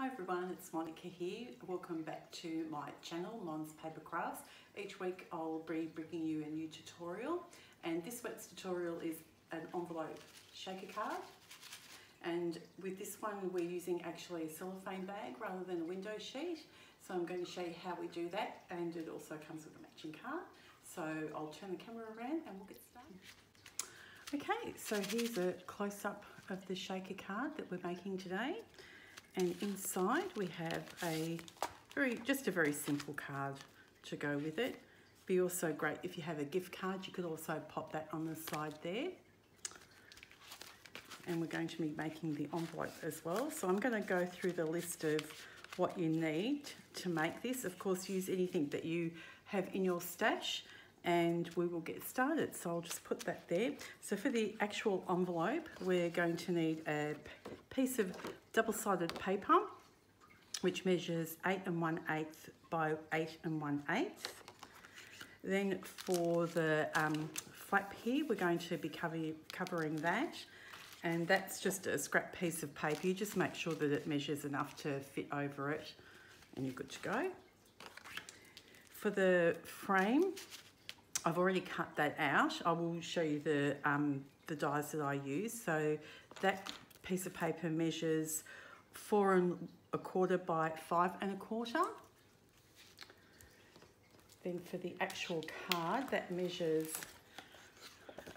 Hi everyone, it's Monica here. Welcome back to my channel, Mon's Paper Crafts. Each week I'll be bringing you a new tutorial, and this week's tutorial is an envelope shaker card. And with this one we're using actually a cellophane bag rather than a window sheet. So I'm going to show you how we do that, and it also comes with a matching card. So I'll turn the camera around and we'll get started. Okay, so here's a close-up of the shaker card that we're making today. And inside we have just a very simple card to go with it. Be also great if you have a gift card, you could also pop that on the side there. And we're going to be making the envelope as well. So I'm going to go through the list of what you need to make this. Of course, use anything that you have in your stash and we will get started. So I'll just put that there. So for the actual envelope, we're going to need a piece of double-sided paper, which measures 8 1/8 by 8 1/8. Then for the flap here, we're going to be covering that. And that's just a scrap piece of paper. You just make sure that it measures enough to fit over it and you're good to go. For the frame, I've already cut that out. I will show you the dies that I use. So that piece of paper measures 4 1/4 by 5 1/4. Then for the actual card, that measures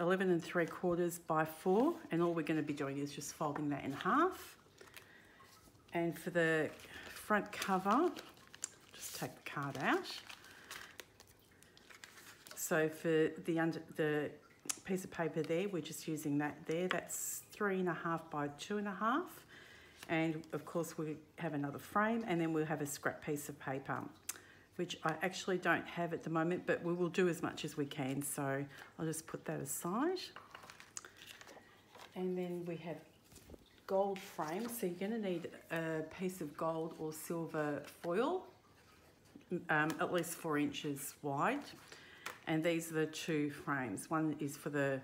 11 3/4 by 4, and all we're going to be doing is just folding that in half. And for the front cover, just take the card out. So for the piece of paper there, we're just using that there. That's 3 1/2 by 2 1/2. And of course we have another frame, and then we'll have a scrap piece of paper, which I actually don't have at the moment, but we will do as much as we can. So I'll just put that aside. And then we have gold frame. So you're going to need a piece of gold or silver foil, at least 4 inches wide. And these are the two frames. One is for the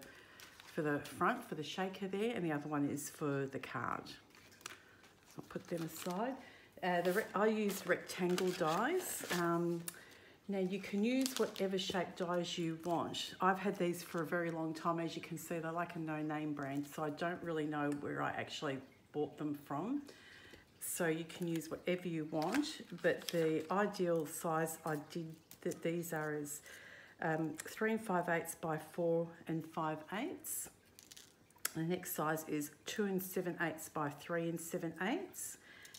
front, for the shaker there, and the other one is for the card. So I'll put them aside. I used rectangle dies. Now you can use whatever shape dies you want. I've had these for a very long time. As you can see, they're like a no-name brand, so I don't really know where I actually bought them from. So you can use whatever you want, but the ideal size that these are is 3 5/8 by 4 5/8. The next size is 2 7/8 by 3 7/8.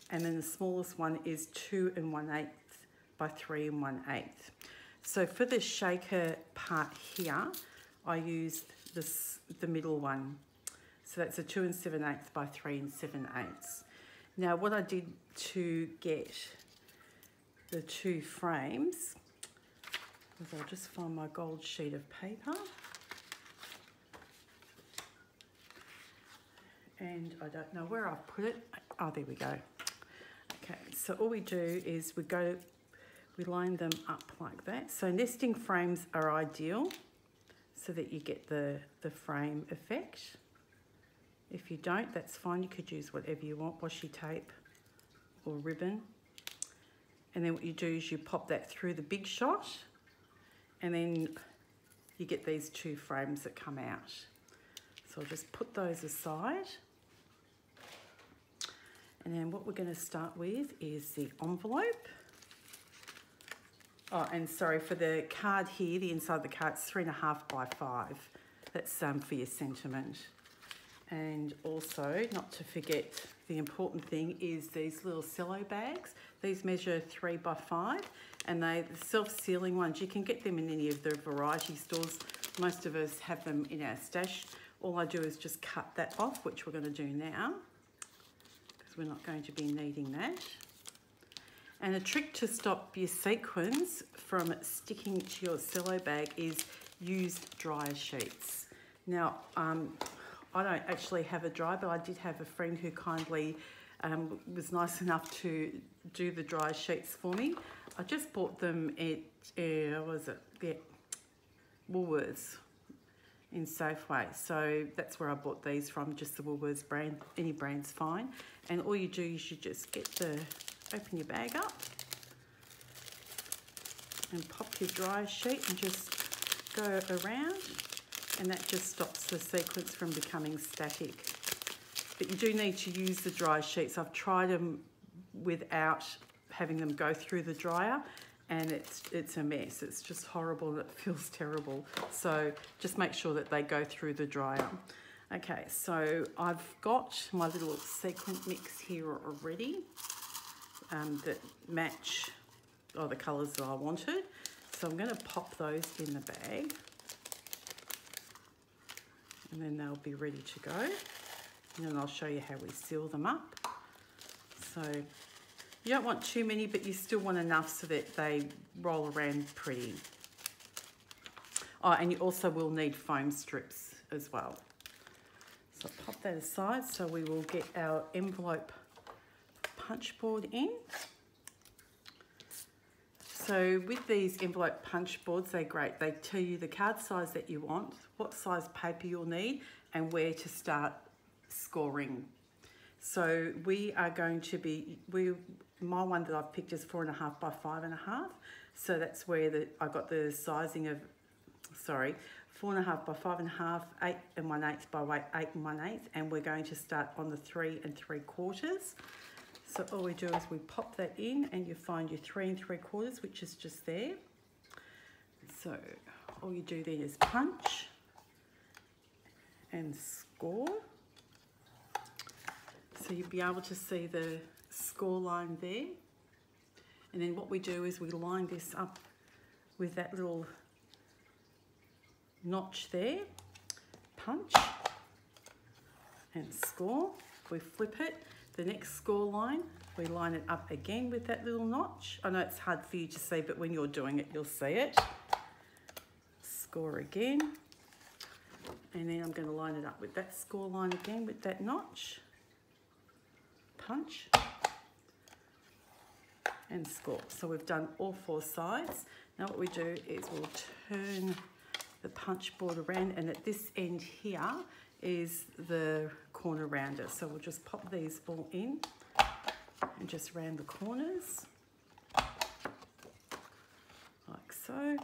And then the smallest one is 2 1/8 by 3 1/8. So for the shaker part here, I used the middle one. So that's a 2 7/8 by 3 7/8. Now what I did to get the two frames is I'll just find my gold sheet of paper. And I don't know where I've put it. Oh, there we go. Okay, so all we do is we line them up like that. So nesting frames are ideal so that you get the frame effect. If you don't, that's fine. You could use whatever you want, washi tape or ribbon. And then what you do is you pop that through the big shot, and then you get these two frames that come out. So I'll just put those aside. And then what we're going to start with is the envelope. Oh, and sorry, for the card here, the inside of the card, it's 3 1/2 by 5. That's for your sentiment. And also, not to forget, the important thing is these little cello bags. These measure 3 by 5, and they're the self-sealing ones. You can get them in any of the variety stores. Most of us have them in our stash. All I do is just cut that off, which we're going to do now, because we're not going to be needing that. And a trick to stop your sequins from sticking to your cello bag is use dryer sheets. Now, I don't actually have a dryer, but I did have a friend who kindly was nice enough to do the dryer sheets for me. I just bought them at, Woolworths. in Safeway. So that's where I bought these from, just the Woolworths brand. Any brand's fine. And all you do is you just open your bag up and pop your dry sheet and just go around, and that just stops the sequins from becoming static. But you do need to use the dry sheets. I've tried them without having them go through the dryer, and it's a mess. It's just horrible. It feels terrible. So just make sure that they go through the dryer. Okay, so I've got my little sequin mix here already that match the colours that I wanted. So I'm going to pop those in the bag, and then they'll be ready to go. And then I'll show you how we seal them up. So you don't want too many, but you still want enough so that they roll around pretty. Oh, and you also will need foam strips as well. So pop that aside. So we will get our envelope punch board in. So with these envelope punch boards, they're great. They tell you the card size that you want, what size paper you'll need, and where to start scoring. So we are going to be, my one that I've picked is 4.5 by 5.5. So that's where I got the sizing of, 4.5 by 5.5, 8 1/8 by 8 1/8, and we're going to start on the 3 3/4. So all we do is we pop that in, and you find your 3 3/4, which is just there. So all you do then is punch and score. So you'll be able to see the score line there. And then what we do is we line this up with that little notch there, punch and score. We flip it. The next score line, we line it up again with that little notch. I know it's hard for you to see, but when you're doing it, you'll see it. Score again. And then I'm going to line it up with that score line again with that notch. Punch and score. So we've done all 4 sides. Now what we do is we'll turn the punch board around, and at this end here is the corner rounder. So we'll just pop these all in and just round the corners like so.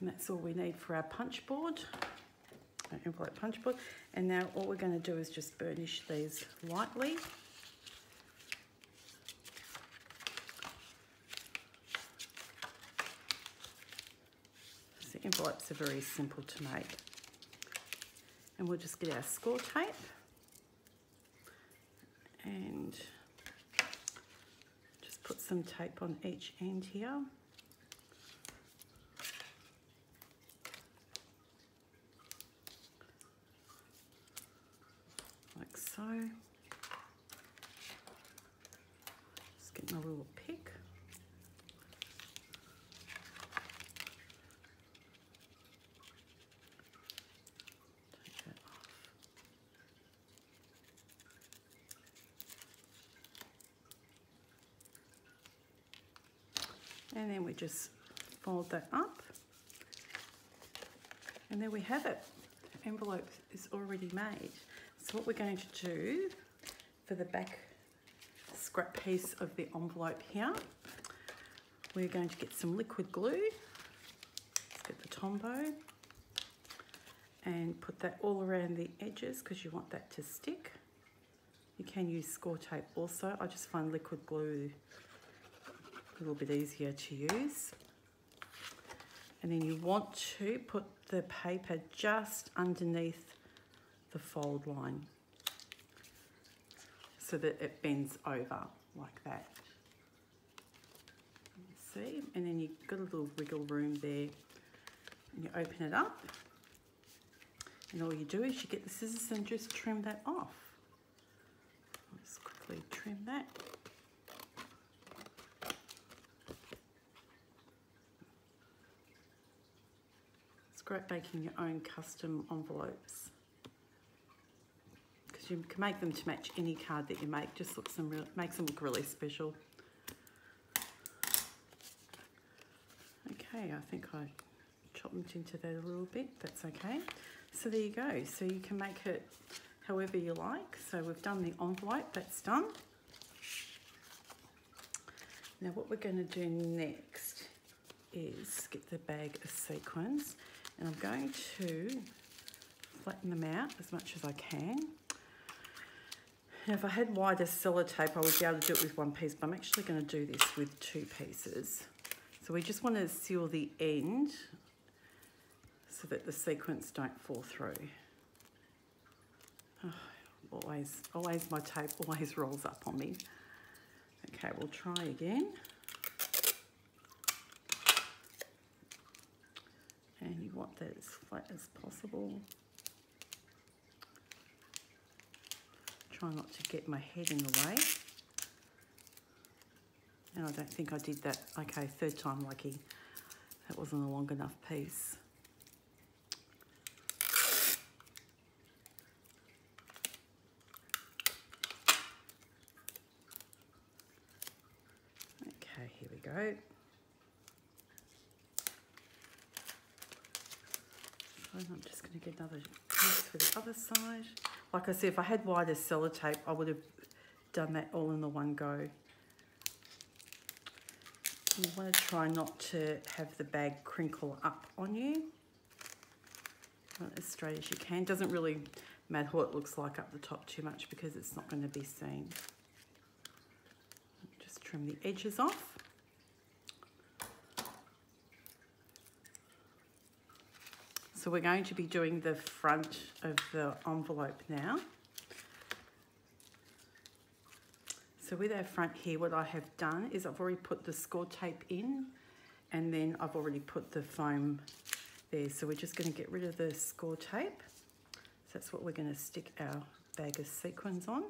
And that's all we need for our punch board, our envelope punch board. And now all we're going to do is just burnish these lightly. The envelopes are very simple to make. And we'll just get our score tape and just put some tape on each end here. Like so. Just get my little pick. And then we just fold that up, and there we have it. The envelope is already made. So what we're going to do for the back scrap piece of the envelope here, we're going to get some liquid glue. Let's get the Tombow and put that all around the edges because you want that to stick. You can use score tape also. I just find liquid glue a little bit easier to use. And then you want to put the paper just underneath the fold line so that it bends over like that. See? And then you've got a little wiggle room there. And you open it up, and all you do is you get the scissors and just trim that off. Let's quickly trim that. Great making your own custom envelopes because you can make them to match any card that you make. Just makes them look really special. Okay, Okay, I think I chopped into that a little bit. That's okay. So there you go. So you can make it however you like. So we've done the envelope, that's done. Now what we're going to do next is get the bag of sequins, and I'm going to flatten them out as much as I can. Now if I had wider sellotape I would be able to do it with one piece, but I'm actually going to do this with two pieces. So we just want to seal the end so that the sequins don't fall through. Oh, always my tape always rolls up on me. Okay, we'll try again. And you want that as flat as possible. Try not to get my head in the way. And I don't think I did that. Okay, third time lucky. That wasn't a long enough piece. Okay, here we go. So I'm just going to get another piece for the other side. Like I said, if I had wider sellotape, I would have done that all in the one go. You want to try not to have the bag crinkle up on you. As straight as you can. Doesn't really matter what it looks like up the top too much because it's not going to be seen. Just trim the edges off. So we're going to be doing the front of the envelope now. So with our front here, what I have done is I've already put the score tape in, and then I've already put the foam there. So we're just going to get rid of the score tape. So that's what we're going to stick our bag of sequins on.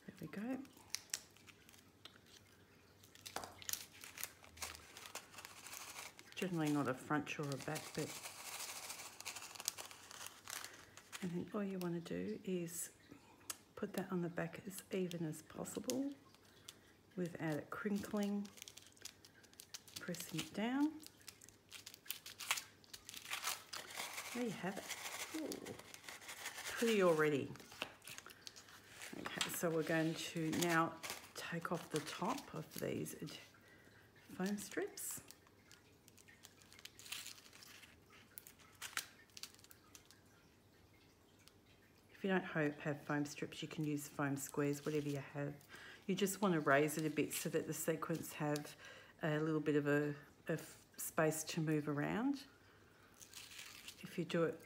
There we go. Generally not a front or a back bit. And then all you want to do is put that on the back as even as possible without it crinkling. Pressing it down. There you have it. Ooh, pretty already. Okay, so we're going to now take off the top of these foam strips. If you don't have foam strips, you can use foam squares, whatever you have. You just want to raise it a bit so that the sequins have a little bit of a space to move around. If you do it,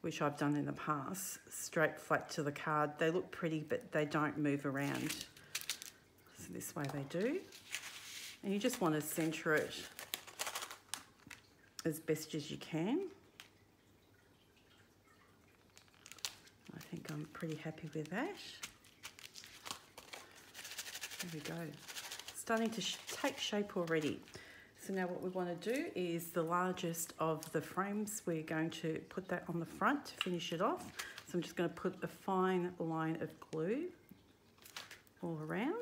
which I've done in the past, straight flat to the card, they look pretty, but they don't move around. So this way they do. And you just want to center it as best as you can. I think I'm pretty happy with that. There we go. Starting to take shape already. So now what we want to do is the largest of the frames, we're going to put that on the front to finish it off. So I'm just going to put a fine line of glue all around.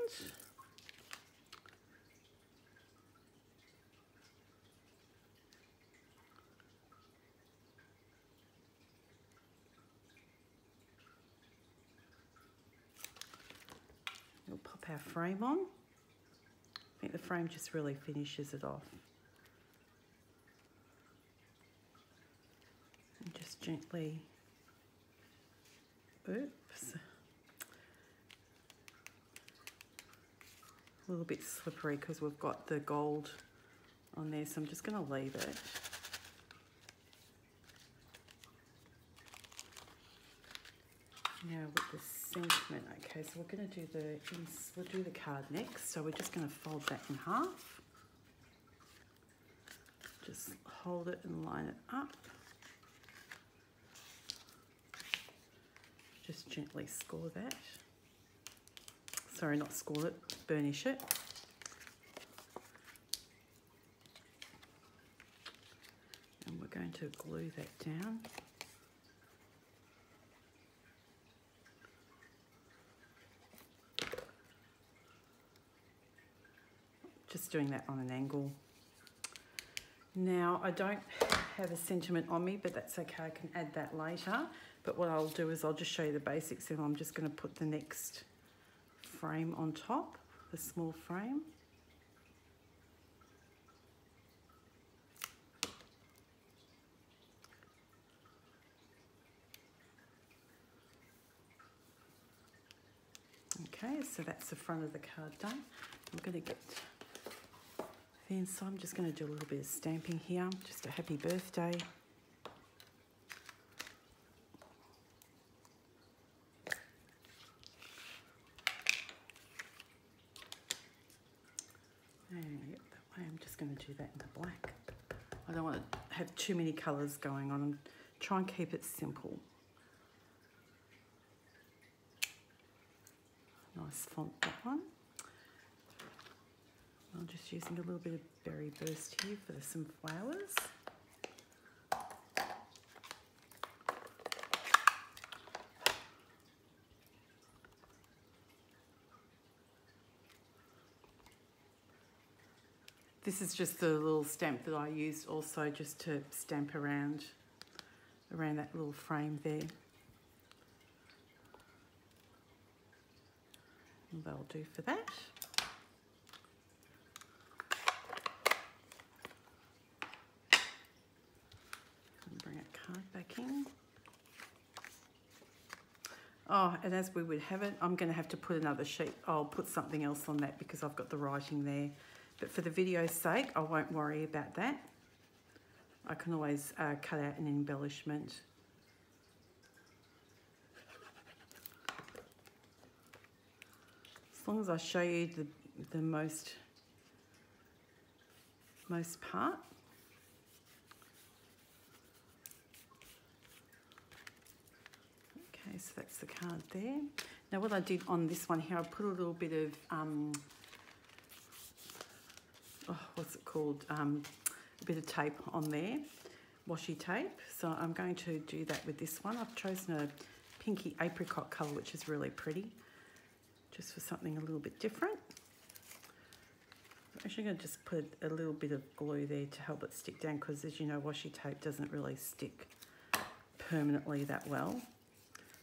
We'll pop our frame on. I think the frame just really finishes it off. And just gently, oops, a little bit slippery because we've got the gold on there, so I'm just going to leave it. Now with the sentiment, okay, so we're going to do we'll do the card next. So we're just going to fold that in half. Just hold it and line it up. Just gently score that. Sorry, not score it, burnish it. going to glue that down. Just doing that on an angle. Now, I don't have a sentiment on me, but that's okay, I can add that later. But what I'll do is I'll just show you the basics, and I'm just going to put the next frame on top, the small frame. Okay, so that's the front of the card done. I'm going to get the inside. I'm just going to do a little bit of stamping here, just a happy birthday. And yep, that way I'm just going to do that in the black. I don't want to have too many colours going on, and try and keep it simple. Nice font, that one. I'm just using a little bit of berry burst here for some flowers. This is just the little stamp that I used also just to stamp around that little frame there. And that'll do for that. And bring that card back in. Oh, and as we would have it, I'm going to have to put another sheet. I'll put something else on that because I've got the writing there. But for the video's sake, I won't worry about that. I can always cut out an embellishment. As long as I show you the most part. Okay, so that's the card there. Now what I did on this one here, I put a little bit of, what's it called? A bit of tape on there, washi tape. So I'm going to do that with this one. I've chosen a pinky apricot colour, which is really pretty, just for something a little bit different. I'm actually going to just put a little bit of glue there to help it stick down, because as you know, washi tape doesn't really stick permanently that well.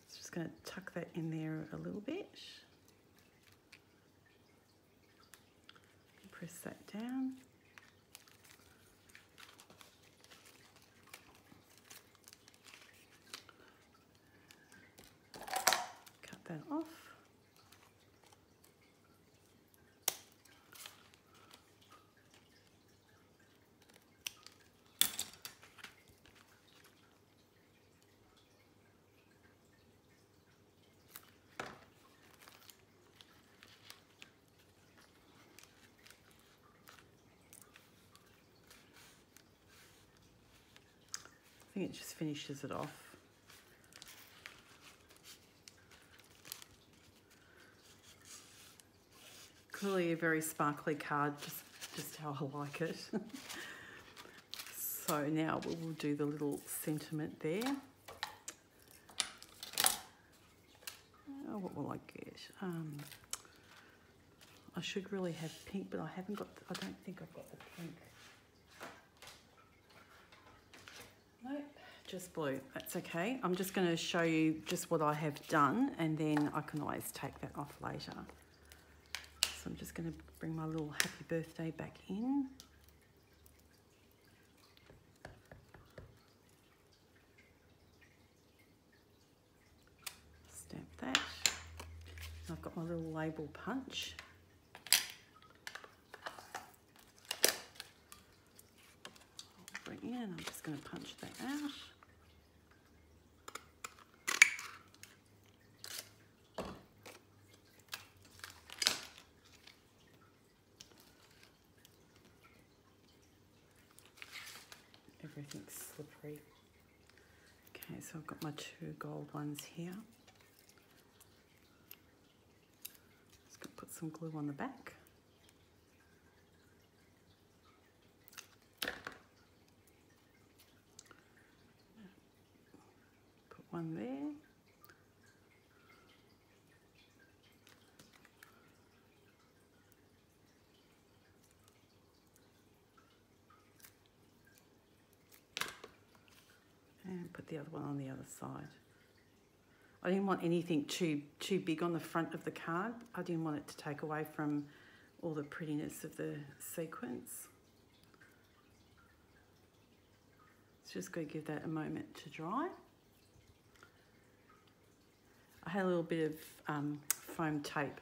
So just going to tuck that in there a little bit. Press that down. Cut that off. I think it just finishes it off. Clearly a very sparkly card, just how I like it. So now we'll do the little sentiment there. Oh, what will I get? I should really have pink, but I haven't got, I don't think I've got the pink. Nope, just blue. That's okay. I'm just going to show you just what I have done, and then I can always take that off later. So I'm just going to bring my little happy birthday back in. Stamp that. And I've got my little label punch. In. I'm just going to punch that out. Everything's slippery. Okay, so I've got my two gold ones here. Just going to put some glue on the back. one there. And put the other one on the other side. I didn't want anything too big on the front of the card. I didn't want it to take away from all the prettiness of the sequins. It's just going to give that a moment to dry. I had a little bit of foam tape,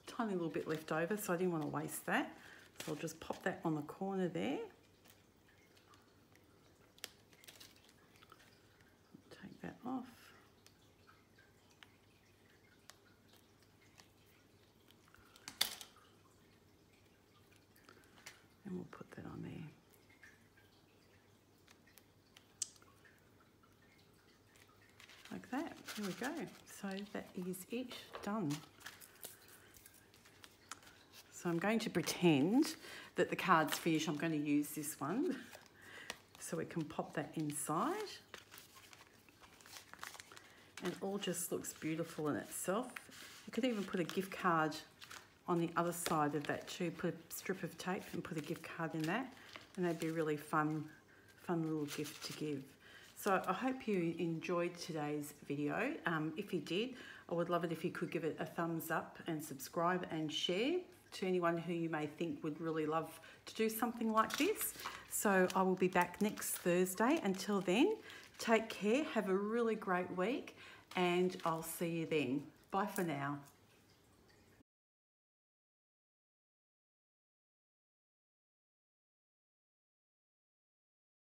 tiny little bit left over, so I didn't want to waste that. So I'll just pop that on the corner there. Take that off. And we'll put that on there. Like that. There we go. So that is it, done. So I'm going to pretend that the card's finished. I'm going to use this one so we can pop that inside. And it all just looks beautiful in itself. You could even put a gift card on the other side of that too. Put a strip of tape and put a gift card in that, and that'd be a really fun little gift to give. So I hope you enjoyed today's video. If you did, I would love it if you could give it a thumbs up and subscribe and share to anyone who you may think would really love to do something like this. So I will be back next Thursday. Until then, take care, have a really great week, and I'll see you then. Bye for now.